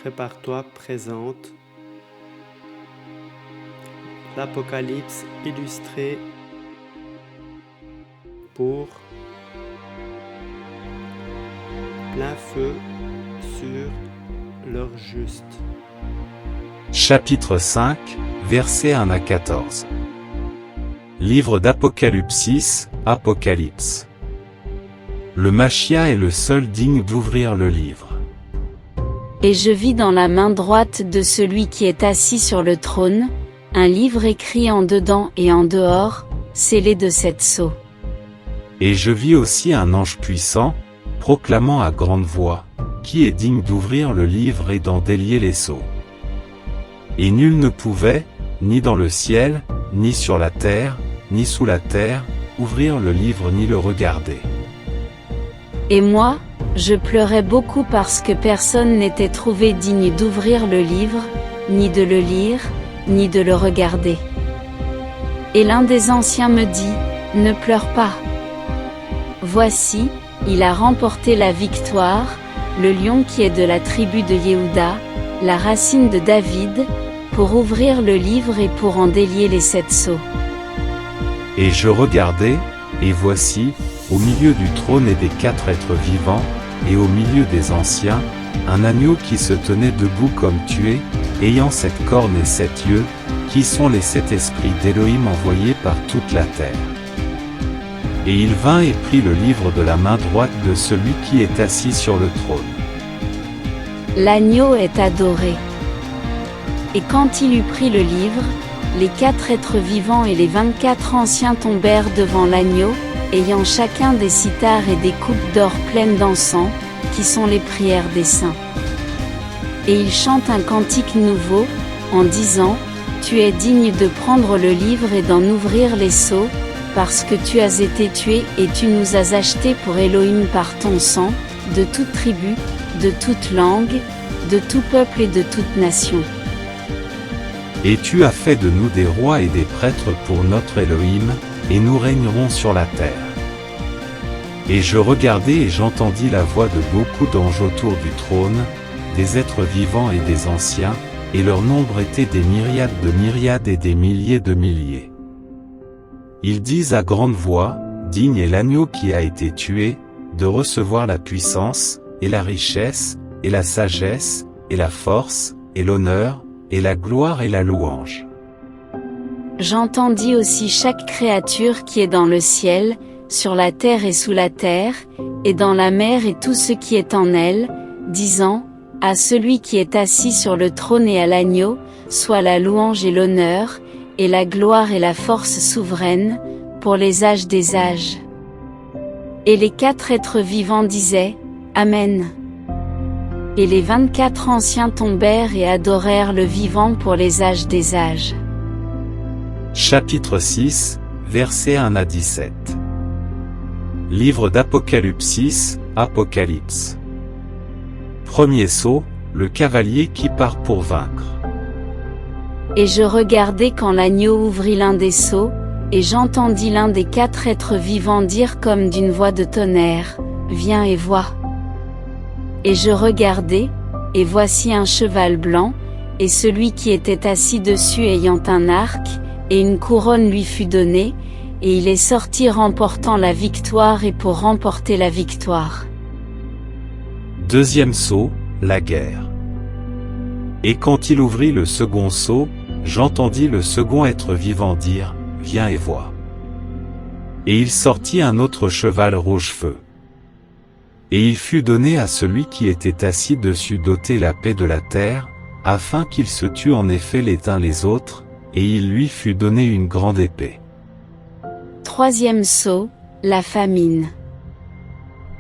Prépare-toi présente l'Apocalypse illustré pour plein feu sur l'heure juste. Chapitre 5, versets 1 à 14. Livre d'Apocalypsis, Apocalypse. Le Machia est le seul digne d'ouvrir le livre. Et je vis dans la main droite de celui qui est assis sur le trône, un livre écrit en dedans et en dehors, scellé de 7 sceaux. Et je vis aussi un ange puissant, proclamant à grande voix, qui est digne d'ouvrir le livre et d'en délier les sceaux. Et nul ne pouvait, ni dans le ciel, ni sur la terre, ni sous la terre, ouvrir le livre ni le regarder. Et moi, je pleurais beaucoup parce que personne n'était trouvé digne d'ouvrir le livre, ni de le lire, ni de le regarder. Et l'un des anciens me dit, « Ne pleure pas. Voici, il a remporté la victoire, le lion qui est de la tribu de Yehuda, la racine de David, pour ouvrir le livre et pour en délier les 7 sceaux. » Et je regardai, et voici, au milieu du trône et des 4 êtres vivants, et au milieu des anciens, un agneau qui se tenait debout comme tué, ayant 7 cornes et 7 yeux, qui sont les 7 esprits d'Élohim envoyés par toute la terre. Et il vint et prit le livre de la main droite de celui qui est assis sur le trône. L'agneau est adoré. Et quand il eut pris le livre, les 4 êtres vivants et les 24 anciens tombèrent devant l'agneau, ayant chacun des cithars et des coupes d'or pleines d'encens, qui sont les prières des saints. Et ils chantent un cantique nouveau, en disant, « Tu es digne de prendre le livre et d'en ouvrir les sceaux, parce que tu as été tué et tu nous as achetés pour Élohim par ton sang, de toute tribu, de toute langue, de tout peuple et de toute nation. Et tu as fait de nous des rois et des prêtres pour notre Élohim, et nous régnerons sur la terre. » Et je regardai et j'entendis la voix de beaucoup d'anges autour du trône, des êtres vivants et des anciens, et leur nombre était des myriades de myriades et des milliers de milliers. Ils disent à grande voix, « Digne est l'agneau qui a été tué, de recevoir la puissance, et la richesse, et la sagesse, et la force, et l'honneur, et la gloire et la louange. » J'entendis aussi chaque créature qui est dans le ciel, sur la terre et sous la terre, et dans la mer et tout ce qui est en elle, disant, à celui qui est assis sur le trône et à l'agneau, soit la louange et l'honneur, et la gloire et la force souveraine, pour les âges des âges. Et les 4 êtres vivants disaient, Amen. Et les 24 anciens tombèrent et adorèrent le vivant pour les âges des âges. Chapitre 6, versets 1 à 17. Livre d'Apocalypsis, Apocalypse. Premier sceau, le cavalier qui part pour vaincre. Et je regardai quand l'agneau ouvrit l'un des sceaux, et j'entendis l'un des 4 êtres vivants dire comme d'une voix de tonnerre, « Viens et vois. » Et je regardai, et voici un cheval blanc, et celui qui était assis dessus ayant un arc, et une couronne lui fut donnée, et il est sorti remportant la victoire et pour remporter la victoire. Deuxième sceau, la guerre. Et quand il ouvrit le second sceau, j'entendis le second être vivant dire, « Viens et vois. » Et il sortit un autre cheval rouge-feu. Et il fut donné à celui qui était assis dessus d'ôter la paix de la terre, afin qu'ils se tuent en effet les uns les autres, et il lui fut donné une grande épée. Troisième sceau, la famine.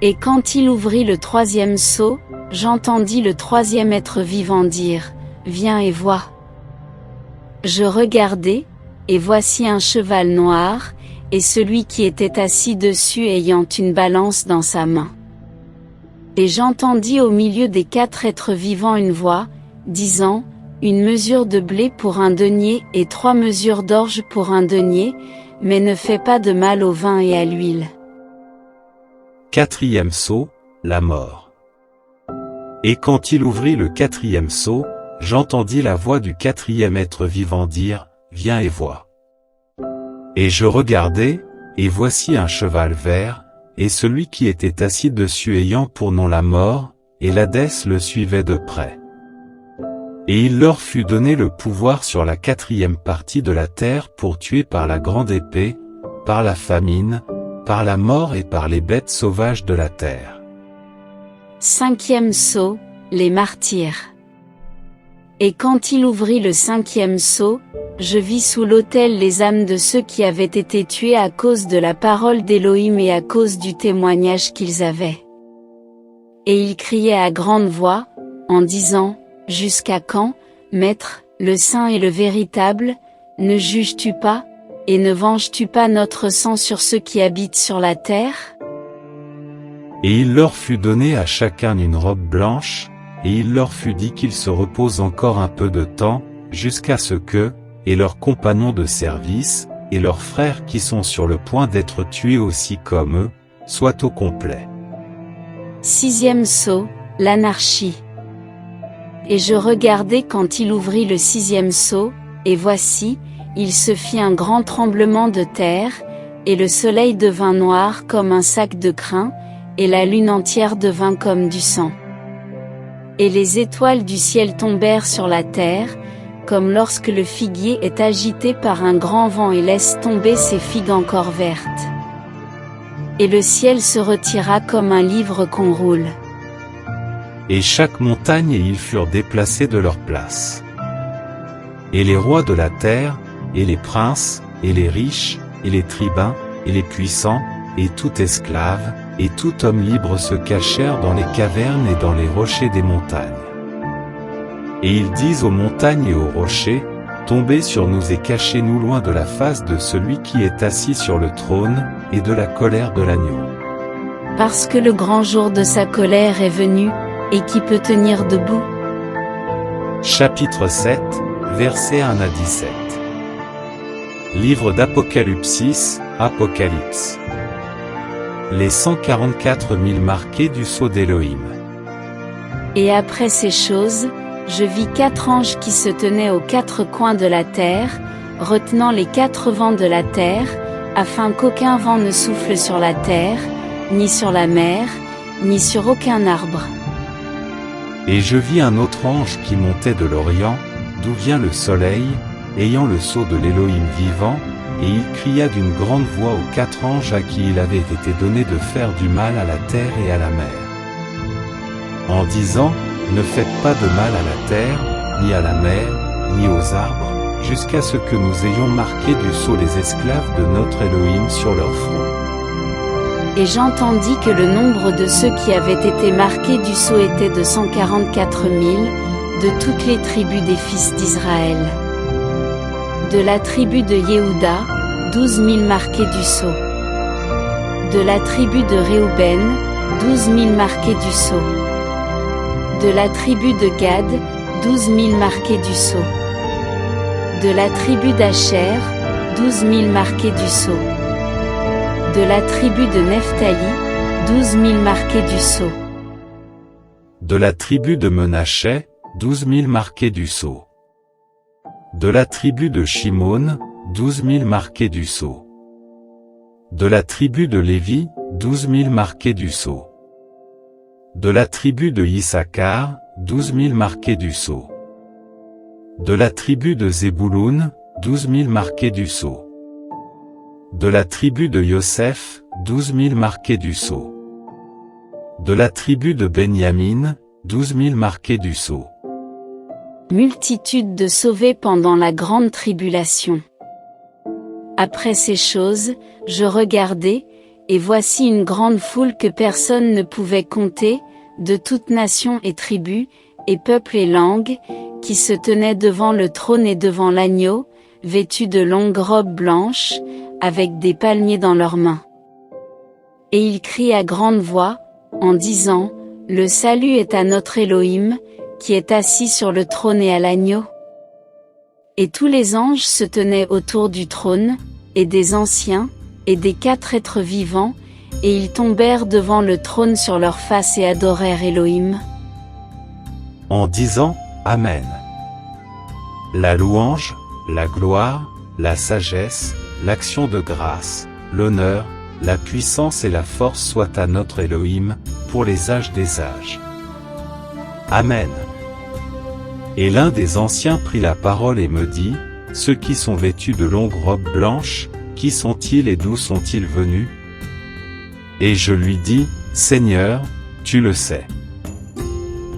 Et quand il ouvrit le 3e sceau, j'entendis le 3e être vivant dire, « Viens et vois. » Je regardai, et voici un cheval noir, et celui qui était assis dessus ayant une balance dans sa main. Et j'entendis au milieu des 4 êtres vivants une voix, disant, une mesure de blé pour un denier et 3 mesures d'orge pour un denier, mais ne fais pas de mal au vin et à l'huile. Quatrième sceau, la mort. Et quand il ouvrit le quatrième sceau, j'entendis la voix du quatrième être vivant dire, Viens et vois. Et je regardai, et voici un cheval vert, et celui qui était assis dessus ayant pour nom la mort, et l'Hadès le suivait de près. Et il leur fut donné le pouvoir sur la quatrième partie de la terre pour tuer par la grande épée, par la famine, par la mort et par les bêtes sauvages de la terre. Cinquième sceau, les martyrs. Et quand il ouvrit le cinquième sceau, je vis sous l'autel les âmes de ceux qui avaient été tués à cause de la parole d'Élohim et à cause du témoignage qu'ils avaient. Et ils criaient à grande voix, en disant, Jusqu'à quand, Maître, le saint et le véritable, ne juges-tu pas, et ne venges-tu pas notre sang sur ceux qui habitent sur la terre? Et il leur fut donné à chacun une robe blanche, et il leur fut dit qu'ils se reposent encore un peu de temps, jusqu'à ce que, et leurs compagnons de service, et leurs frères qui sont sur le point d'être tués aussi comme eux, soient au complet. Sixième sceau, l'anarchie. Et je regardai quand il ouvrit le sixième sceau, et voici, il se fit un grand tremblement de terre, et le soleil devint noir comme un sac de crin, et la lune entière devint comme du sang. Et les étoiles du ciel tombèrent sur la terre, comme lorsque le figuier est agité par un grand vent et laisse tomber ses figues encore vertes. Et le ciel se retira comme un livre qu'on roule. Et chaque montagne et ils furent déplacés de leur place. Et les rois de la terre, et les princes, et les riches, et les tribuns, et les puissants, et tout esclave, et tout homme libre se cachèrent dans les cavernes et dans les rochers des montagnes. Et ils disent aux montagnes et aux rochers, Tombez sur nous et cachez-nous loin de la face de celui qui est assis sur le trône, et de la colère de l'agneau. Parce que le grand jour de sa colère est venu, et qui peut tenir debout? Chapitre 7, versets 1 à 17. Livre d'Apocalypse, Apocalypse. Les 144 000 marqués du sceau d'Élohim. Et après ces choses, je vis 4 anges qui se tenaient aux 4 coins de la terre, retenant les 4 vents de la terre, afin qu'aucun vent ne souffle sur la terre, ni sur la mer, ni sur aucun arbre. Et je vis un autre ange qui montait de l'Orient, d'où vient le soleil, ayant le sceau de l'Élohim vivant, et il cria d'une grande voix aux 4 anges à qui il avait été donné de faire du mal à la terre et à la mer, en disant, Ne faites pas de mal à la terre, ni à la mer, ni aux arbres, jusqu'à ce que nous ayons marqué du sceau les esclaves de notre Élohim sur leur front. Et j'entendis que le nombre de ceux qui avaient été marqués du sceau était de 144 000, de toutes les tribus des fils d'Israël. De la tribu de Yehuda, 12 000 marqués du sceau. De la tribu de Réhouben, 12 000 marqués du sceau. De la tribu de Gad, 12 000 marqués du sceau. De la tribu d'Asher, 12 000 marqués du sceau. De la tribu de Nephtali, 12 000 marqués du sceau. De la tribu de Menaché, 12 000 marqués du sceau. De la tribu de Shimon, 12 000 marqués du sceau. De la tribu de Lévi, 12 000 marqués du sceau. De la tribu de Issachar, 12 000 marqués du sceau. De la tribu de Zébouloun, 12 000 marqués du sceau. De la tribu de Yosef, 12 000 marqués du sceau. De la tribu de Benjamin, 12 000 marqués du sceau. Multitude de sauvés pendant la grande tribulation. Après ces choses, je regardai, et voici une grande foule que personne ne pouvait compter, de toute nation et tribu, et peuple et langue, qui se tenaient devant le trône et devant l'agneau, vêtus de longues robes blanches, avec des palmiers dans leurs mains. Et ils crient à grande voix, en disant, Le salut est à notre Élohim, qui est assis sur le trône et à l'agneau. Et tous les anges se tenaient autour du trône, et des anciens, et des 4 êtres vivants, et ils tombèrent devant le trône sur leurs faces et adorèrent Élohim, en disant « Amen ». La louange, la gloire, la sagesse, l'action de grâce, l'honneur, la puissance et la force soient à notre Elohim, pour les âges des âges. Amen. Et l'un des anciens prit la parole et me dit, ceux qui sont vêtus de longues robes blanches, qui sont-ils et d'où sont-ils venus? Et je lui dis, Seigneur, tu le sais.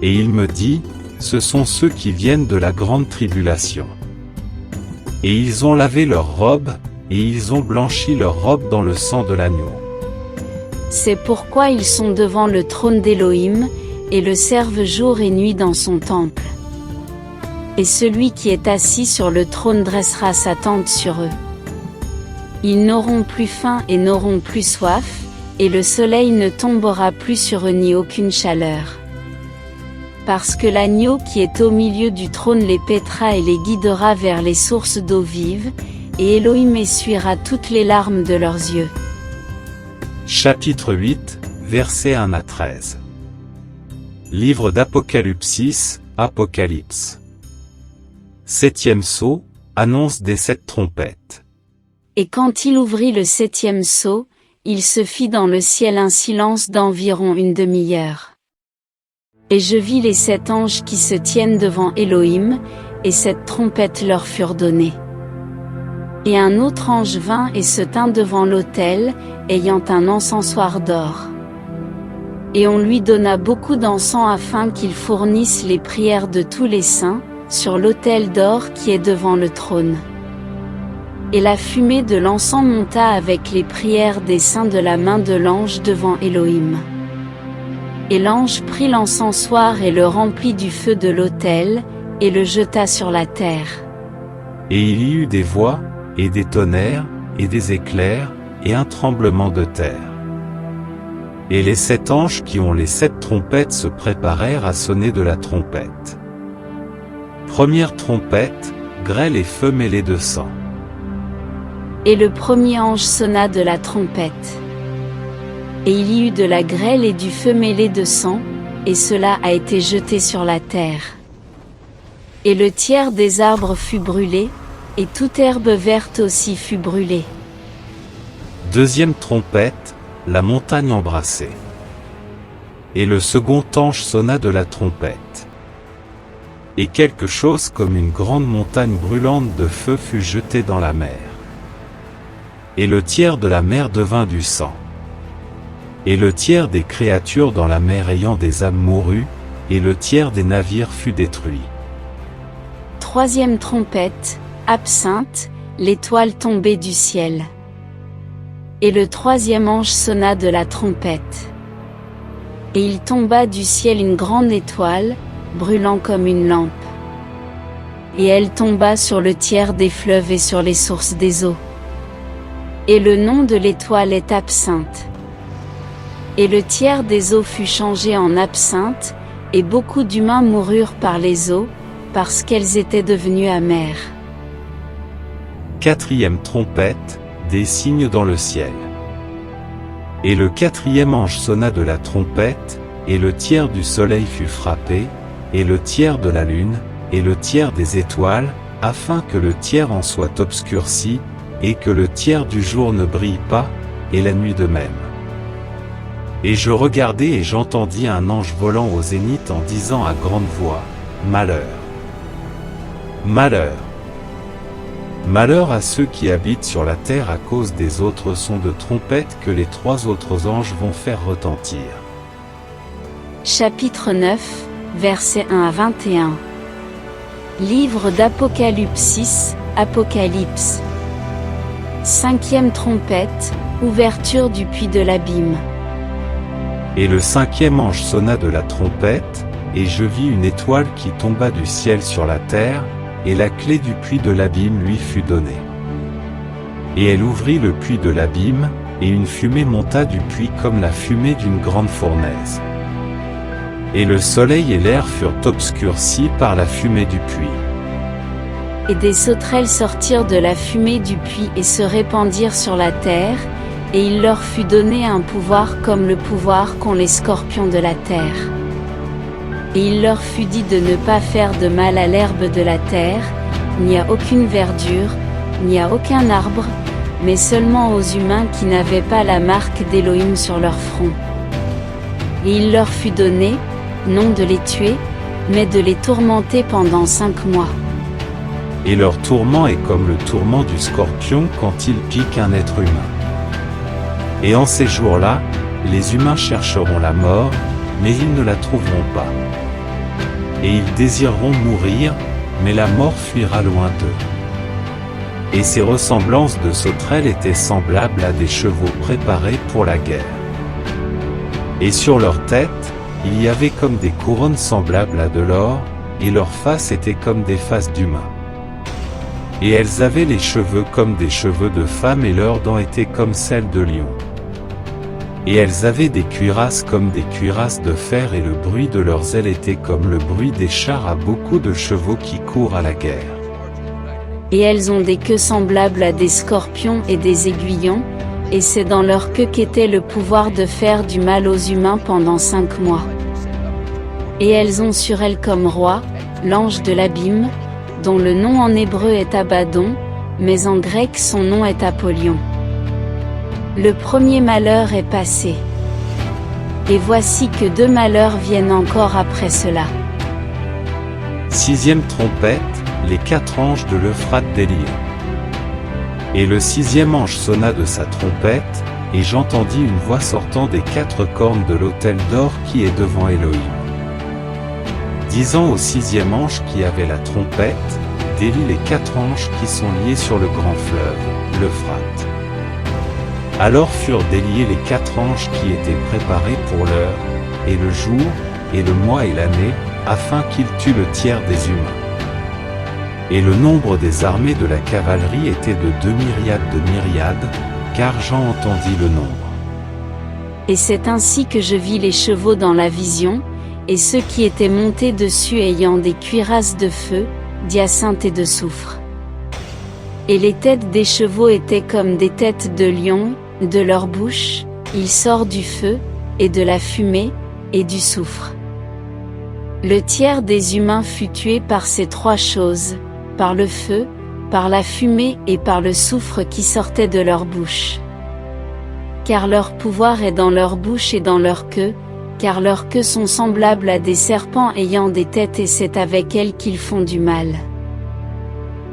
Et il me dit, ce sont ceux qui viennent de la grande tribulation. Et ils ont lavé leurs robes, et ils ont blanchi leurs robes dans le sang de l'agneau. C'est pourquoi ils sont devant le trône d'Élohim, et le servent jour et nuit dans son temple. Et celui qui est assis sur le trône dressera sa tente sur eux. Ils n'auront plus faim et n'auront plus soif, et le soleil ne tombera plus sur eux ni aucune chaleur. Parce que l'agneau qui est au milieu du trône les paîtra et les guidera vers les sources d'eau vive, et Elohim essuiera toutes les larmes de leurs yeux. Chapitre 8, versets 1 à 13. Livre d'Apocalypse, Apocalypse. Septième sceau, annonce des 7 trompettes. Et quand il ouvrit le 7e sceau, il se fit dans le ciel un silence d'environ une demi-heure. Et je vis les 7 anges qui se tiennent devant Elohim, et 7 trompettes leur furent données. Et un autre ange vint et se tint devant l'autel, ayant un encensoir d'or. Et on lui donna beaucoup d'encens afin qu'il fournisse les prières de tous les saints, sur l'autel d'or qui est devant le trône. Et la fumée de l'encens monta avec les prières des saints de la main de l'ange devant Elohim. Et l'ange prit l'encensoir et le remplit du feu de l'autel, et le jeta sur la terre. Et il y eut des voix, et des tonnerres, et des éclairs, et un tremblement de terre. Et les 7 anges qui ont les 7 trompettes se préparèrent à sonner de la trompette. Première trompette, grêle et feu mêlés de sang. Et le premier ange sonna de la trompette. Et il y eut de la grêle et du feu mêlé de sang, et cela a été jeté sur la terre. Et le tiers des arbres fut brûlé, et toute herbe verte aussi fut brûlée. Deuxième trompette, la montagne embrassée. Et le second ange sonna de la trompette. Et quelque chose comme une grande montagne brûlante de feu fut jetée dans la mer. Et le tiers de la mer devint du sang. Et le tiers des créatures dans la mer ayant des âmes mourut, et le tiers des navires fut détruit. Troisième trompette, absinthe, l'étoile tombée du ciel. Et le troisième ange sonna de la trompette. Et il tomba du ciel une grande étoile, brûlant comme une lampe. Et elle tomba sur le tiers des fleuves et sur les sources des eaux. Et le nom de l'étoile est absinthe. Et le tiers des eaux fut changé en absinthe, et beaucoup d'humains moururent par les eaux, parce qu'elles étaient devenues amères. Quatrième trompette, des signes dans le ciel. Et le quatrième ange sonna de la trompette, et le tiers du soleil fut frappé, et le tiers de la lune, et le tiers des étoiles, afin que le tiers en soit obscurci, et que le tiers du jour ne brille pas, et la nuit de même. Et je regardai et j'entendis un ange volant au zénith en disant à grande voix, Malheur! Malheur! Malheur à ceux qui habitent sur la terre à cause des autres sons de trompette que les 3 autres anges vont faire retentir. Chapitre 9, versets 1 à 21. Livre d'Apocalypse, Apocalypse. 5e trompette, ouverture du puits de l'abîme. Et le 5e ange sonna de la trompette, et je vis une étoile qui tomba du ciel sur la terre, et la clé du puits de l'abîme lui fut donnée. Et elle ouvrit le puits de l'abîme, et une fumée monta du puits comme la fumée d'une grande fournaise. Et le soleil et l'air furent obscurcis par la fumée du puits. Et des sauterelles sortirent de la fumée du puits et se répandirent sur la terre, et il leur fut donné un pouvoir comme le pouvoir qu'ont les scorpions de la terre. Et il leur fut dit de ne pas faire de mal à l'herbe de la terre, ni à aucune verdure, ni à aucun arbre, mais seulement aux humains qui n'avaient pas la marque d'Élohim sur leur front. Et il leur fut donné, non de les tuer, mais de les tourmenter pendant 5 mois. Et leur tourment est comme le tourment du scorpion quand il pique un être humain. Et en ces jours-là, les humains chercheront la mort, mais ils ne la trouveront pas. Et ils désireront mourir, mais la mort fuira loin d'eux. Et ces ressemblances de sauterelles étaient semblables à des chevaux préparés pour la guerre. Et sur leurs têtes, il y avait comme des couronnes semblables à de l'or, et leurs faces étaient comme des faces d'humains. Et elles avaient les cheveux comme des cheveux de femmes et leurs dents étaient comme celles de lions. Et elles avaient des cuirasses comme des cuirasses de fer et le bruit de leurs ailes était comme le bruit des chars à beaucoup de chevaux qui courent à la guerre. Et elles ont des queues semblables à des scorpions et des aiguillons, et c'est dans leur queue qu'était le pouvoir de faire du mal aux humains pendant 5 mois. Et elles ont sur elles comme roi, l'ange de l'abîme, dont le nom en hébreu est Abaddon, mais en grec son nom est Apollyon. Le premier malheur est passé. Et voici que 2 malheurs viennent encore après cela. 6e trompette, les 4 anges de l'Euphrate d'Élie. Et le 6e ange sonna de sa trompette, et j'entendis une voix sortant des 4 cornes de l'autel d'or qui est devant Élohim, disant au 6e ange qui avait la trompette, délie les 4 anges qui sont liés sur le grand fleuve, l'Euphrate. Alors furent déliés les 4 anges qui étaient préparés pour l'heure, et le jour, et le mois et l'année, afin qu'ils tuent le tiers des humains. Et le nombre des armées de la cavalerie était de 2 myriades de myriades, car Jean entendit le nombre. Et c'est ainsi que je vis les chevaux dans la vision, et ceux qui étaient montés dessus ayant des cuirasses de feu, d'hyacinthe et de soufre. Et les têtes des chevaux étaient comme des têtes de lions, de leur bouche, il sort du feu, et de la fumée, et du soufre. Le tiers des humains fut tué par ces 3 choses, par le feu, par la fumée et par le soufre qui sortait de leur bouche. Car leur pouvoir est dans leur bouche et dans leur queue, car leurs queues sont semblables à des serpents ayant des têtes et c'est avec elles qu'ils font du mal.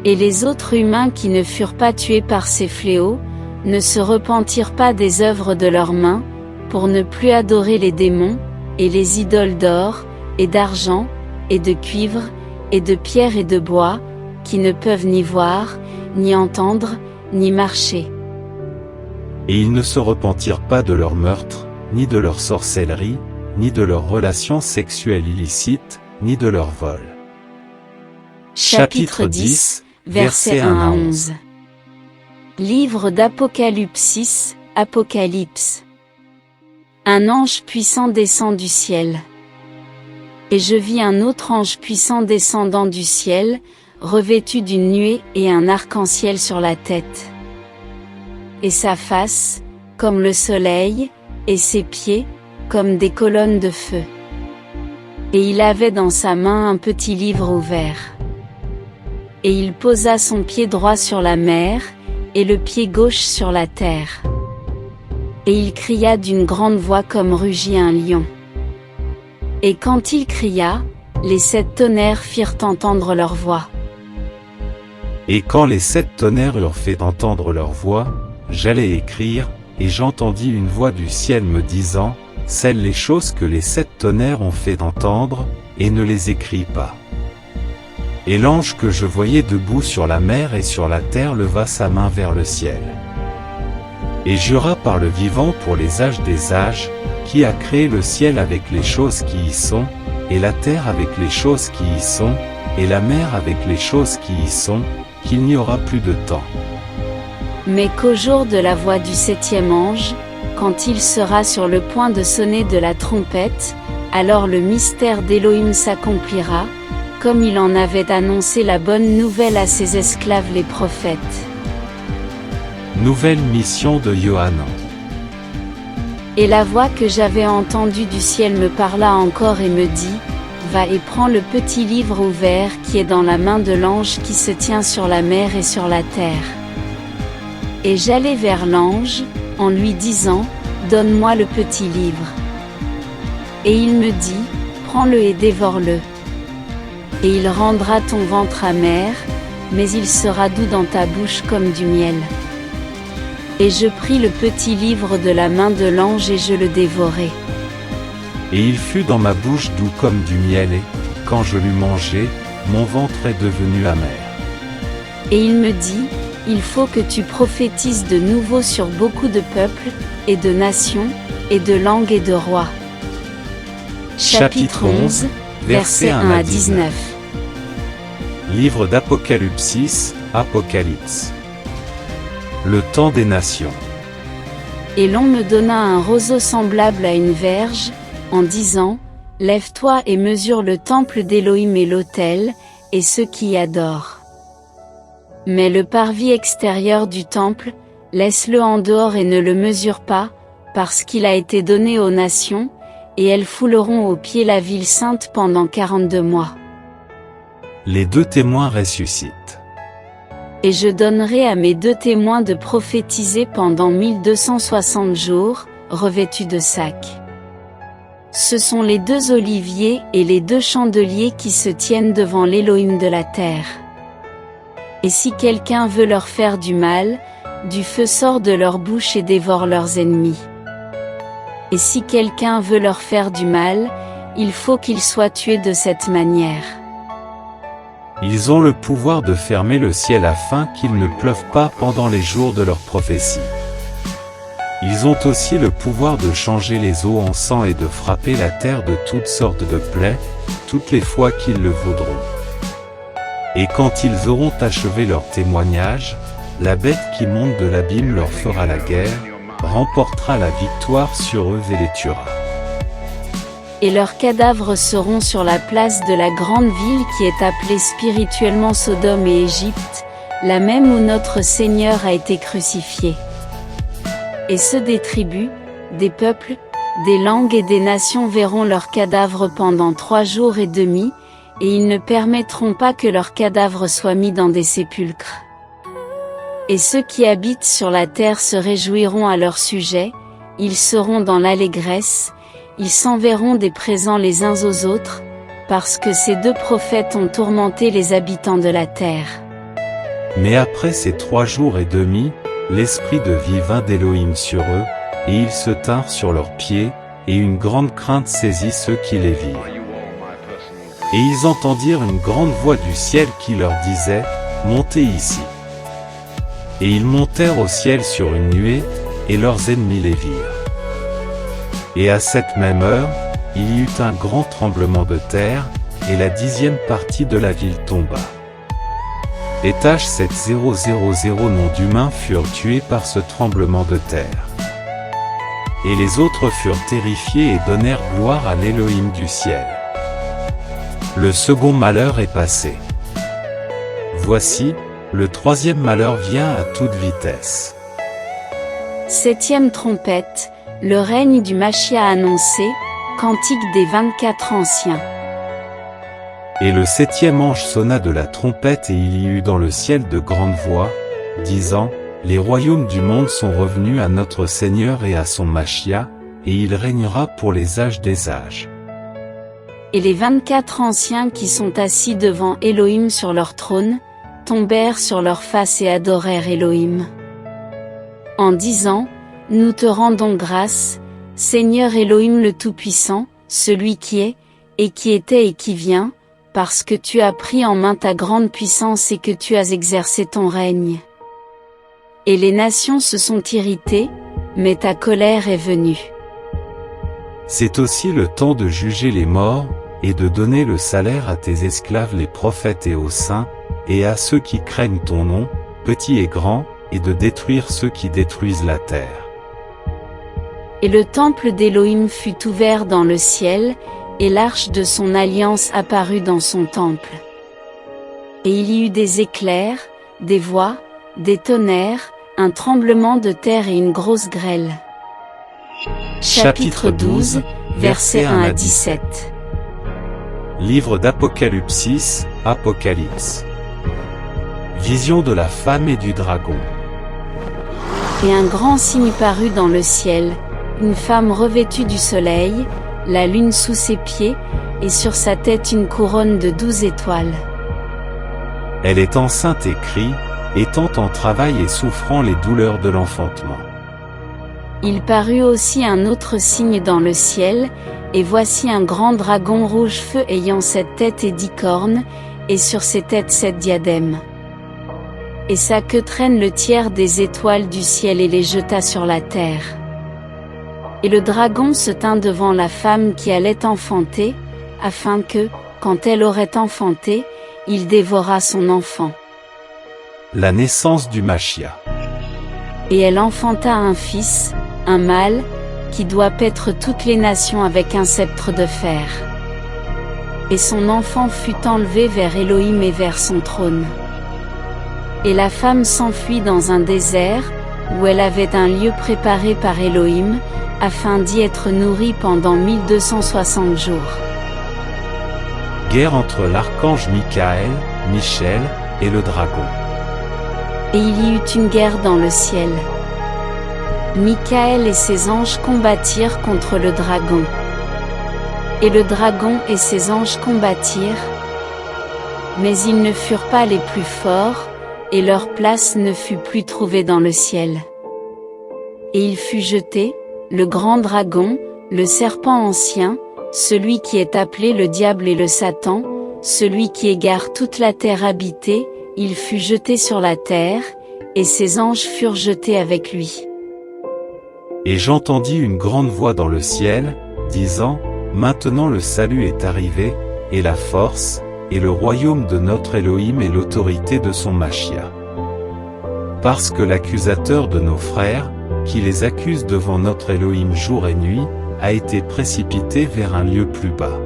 Et les autres humains qui ne furent pas tués par ces fléaux, ne se repentirent pas des œuvres de leurs mains, pour ne plus adorer les démons, et les idoles d'or, et d'argent, et de cuivre, et de pierre et de bois, qui ne peuvent ni voir, ni entendre, ni marcher. Et ils ne se repentirent pas de leur meurtre, ni de leur sorcellerie, ni de leurs relations sexuelles illicites, ni de leur vol. Chapitre 10, versets 1 à 11. Livre d'Apocalypse, Apocalypse. Un ange puissant descend du ciel. Et je vis un autre ange puissant descendant du ciel, revêtu d'une nuée et un arc-en-ciel sur la tête. Et sa face, comme le soleil, et ses pieds, comme des colonnes de feu. Et il avait dans sa main un petit livre ouvert. Et il posa son pied droit sur la mer, et le pied gauche sur la terre. Et il cria d'une grande voix comme rugit un lion. Et quand il cria, les 7 tonnerres firent entendre leur voix. Et quand les 7 tonnerres eurent fait entendre leur voix, j'allais écrire, et j'entendis une voix du ciel me disant, scelle les choses que les 7 tonnerres ont fait entendre, et ne les écris pas. Et l'ange que je voyais debout sur la mer et sur la terre leva sa main vers le ciel. Et jura par le vivant pour les âges des âges, qui a créé le ciel avec les choses qui y sont, et la terre avec les choses qui y sont, et la mer avec les choses qui y sont, qu'il n'y aura plus de temps. Mais qu'au jour de la voix du 7e ange, quand il sera sur le point de sonner de la trompette, alors le mystère d'Élohim s'accomplira, comme il en avait annoncé la bonne nouvelle à ses esclaves les prophètes. Nouvelle mission de Yohanan. Et la voix que j'avais entendue du ciel me parla encore et me dit, va et prends le petit livre ouvert qui est dans la main de l'ange qui se tient sur la mer et sur la terre. Et j'allai vers l'ange, en lui disant, donne-moi le petit livre. Et il me dit, prends-le et dévore-le. Et il rendra ton ventre amer, mais il sera doux dans ta bouche comme du miel. Et je pris le petit livre de la main de l'ange et je le dévorai. Et il fut dans ma bouche doux comme du miel et, quand je l'eus mangé, mon ventre est devenu amer. Et il me dit, il faut que tu prophétises de nouveau sur beaucoup de peuples, et de nations, et de langues et de rois. Chapitre 11, versets 1 à 19. Livre d'Apocalypse, Apocalypse. Le temps des nations. Et l'on me donna un roseau semblable à une verge, en disant, lève-toi et mesure le temple d'Élohim et l'autel, et ceux qui y adorent. Mais le parvis extérieur du temple, laisse-le en dehors et ne le mesure pas, parce qu'il a été donné aux nations, et elles fouleront aux pieds la ville sainte pendant 42 mois. Les deux témoins ressuscitent. Et je donnerai à mes deux témoins de prophétiser pendant 1260 jours, revêtus de sacs. Ce sont les deux oliviers et les deux chandeliers qui se tiennent devant l'Élohim de la terre. Et si quelqu'un veut leur faire du mal, du feu sort de leur bouche et dévore leurs ennemis. Et si quelqu'un veut leur faire du mal, il faut qu'il soit tué de cette manière. Ils ont le pouvoir de fermer le ciel afin qu'il ne pleuve pas pendant les jours de leur prophétie. Ils ont aussi le pouvoir de changer les eaux en sang et de frapper la terre de toutes sortes de plaies, toutes les fois qu'ils le voudront. Et quand ils auront achevé leur témoignage, la bête qui monte de l'abîme leur fera la guerre, remportera la victoire sur eux et les tuera. Et leurs cadavres seront sur la place de la grande ville qui est appelée spirituellement Sodome et Égypte, la même où notre Seigneur a été crucifié. Et ceux des tribus, des peuples, des langues et des nations verront leurs cadavres pendant 3 jours et demi, et ils ne permettront pas que leurs cadavres soient mis dans des sépulcres. Et ceux qui habitent sur la terre se réjouiront à leur sujet, ils seront dans l'allégresse, ils s'enverront des présents les uns aux autres, parce que ces deux prophètes ont tourmenté les habitants de la terre. Mais après ces 3 jours et demi, l'esprit de vie vint d'Élohim sur eux, et ils se tinrent sur leurs pieds, et une grande crainte saisit ceux qui les virent. Et ils entendirent une grande voix du ciel qui leur disait, « Montez ici. » Et ils montèrent au ciel sur une nuée, et leurs ennemis les virent. Et à cette même heure, il y eut un grand tremblement de terre, et la 10e partie de la ville tomba. Et H7000 noms d'humains furent tués par ce tremblement de terre. Et les autres furent terrifiés et donnèrent gloire à l'Élohim du ciel. Le second malheur est passé. Voici, le 3e malheur vient à toute vitesse. 7e trompette, le règne du Machia annoncé, cantique des 24 anciens. Et le 7e ange sonna de la trompette et il y eut dans le ciel de grandes voix, disant, les royaumes du monde sont revenus à notre Seigneur et à son Machia, et il régnera pour les âges des âges. Et les 24 anciens qui sont assis devant Élohim sur leur trône, tombèrent sur leur face et adorèrent Élohim. En disant, nous te rendons grâce, Seigneur Élohim le Tout-Puissant, celui qui est, et qui était et qui vient, parce que tu as pris en main ta grande puissance et que tu as exercé ton règne. Et les nations se sont irritées, mais ta colère est venue. C'est aussi le temps de juger les morts, et de donner le salaire à tes esclaves les prophètes et aux saints, et à ceux qui craignent ton nom, petits et grands, et de détruire ceux qui détruisent la terre. Et le temple d'Élohim fut ouvert dans le ciel, et l'arche de son alliance apparut dans son temple. Et il y eut des éclairs, des voix, des tonnerres, un tremblement de terre et une grosse grêle. Chapitre 12, versets 1 à 17. Livre d'Apocalypse, Apocalypse. Vision de la femme et du dragon. Et un grand signe parut dans le ciel, une femme revêtue du soleil, la lune sous ses pieds, et sur sa tête une couronne de 12 étoiles. Elle est enceinte et crie, étant en travail et souffrant les douleurs de l'enfantement. Il parut aussi un autre signe dans le ciel, et voici un grand dragon rouge-feu ayant 7 têtes et 10 cornes, et sur ses têtes 7 diadèmes. Et sa queue traîne le tiers des étoiles du ciel et les jeta sur la terre. Et le dragon se tint devant la femme qui allait enfanter, afin que, quand elle aurait enfanté, il dévorât son enfant. La naissance du Machia. Et elle enfanta un fils, un mâle, qui doit paître toutes les nations avec un sceptre de fer. Et son enfant fut enlevé vers Élohim et vers son trône. Et la femme s'enfuit dans un désert, où elle avait un lieu préparé par Élohim, afin d'y être nourrie pendant 1260 jours. Guerre entre l'archange Michael, Michel, et le dragon. Et il y eut une guerre dans le ciel. Michael et ses anges combattirent contre le dragon. Et le dragon et ses anges combattirent. Mais ils ne furent pas les plus forts, et leur place ne fut plus trouvée dans le ciel. Et il fut jeté, le grand dragon, le serpent ancien, celui qui est appelé le diable et le Satan, celui qui égare toute la terre habitée, il fut jeté sur la terre, et ses anges furent jetés avec lui. Et j'entendis une grande voix dans le ciel, disant, Maintenant le salut est arrivé, et la force, et le royaume de notre Élohim et l'autorité de son Machia. Parce que l'accusateur de nos frères, qui les accuse devant notre Élohim jour et nuit, a été précipité vers un lieu plus bas.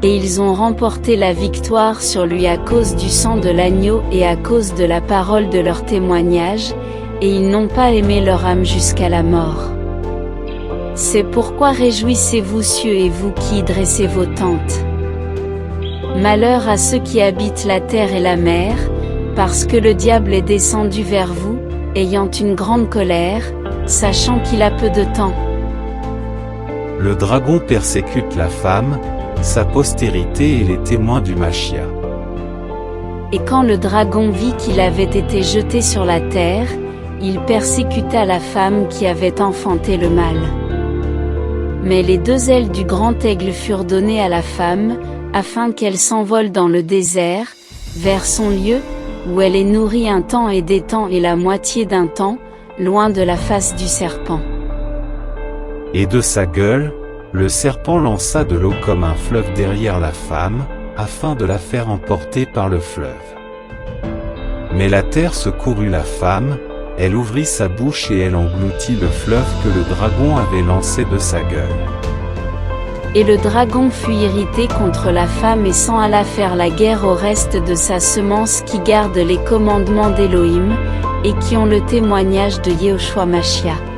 Et ils ont remporté la victoire sur lui à cause du sang de l'agneau et à cause de la parole de leur témoignage, et ils n'ont pas aimé leur âme jusqu'à la mort. C'est pourquoi réjouissez-vous cieux et vous qui y dressez vos tentes. Malheur à ceux qui habitent la terre et la mer, parce que le diable est descendu vers vous, ayant une grande colère, sachant qu'il a peu de temps. Le dragon persécute la femme, sa postérité et les témoins du Machia. Et quand le dragon vit qu'il avait été jeté sur la terre, il persécuta la femme qui avait enfanté le mâle. Mais les 2 ailes du grand aigle furent données à la femme, afin qu'elle s'envole dans le désert, vers son lieu, où elle est nourrie un temps et des temps et la moitié d'un temps, loin de la face du serpent. Et de sa gueule, le serpent lança de l'eau comme un fleuve derrière la femme, afin de la faire emporter par le fleuve. Mais la terre secourut la femme, elle ouvrit sa bouche et elle engloutit le fleuve que le dragon avait lancé de sa gueule. Et le dragon fut irrité contre la femme et s'en alla faire la guerre au reste de sa semence qui garde les commandements d'Élohim, et qui ont le témoignage de Yehoshua Mashiach.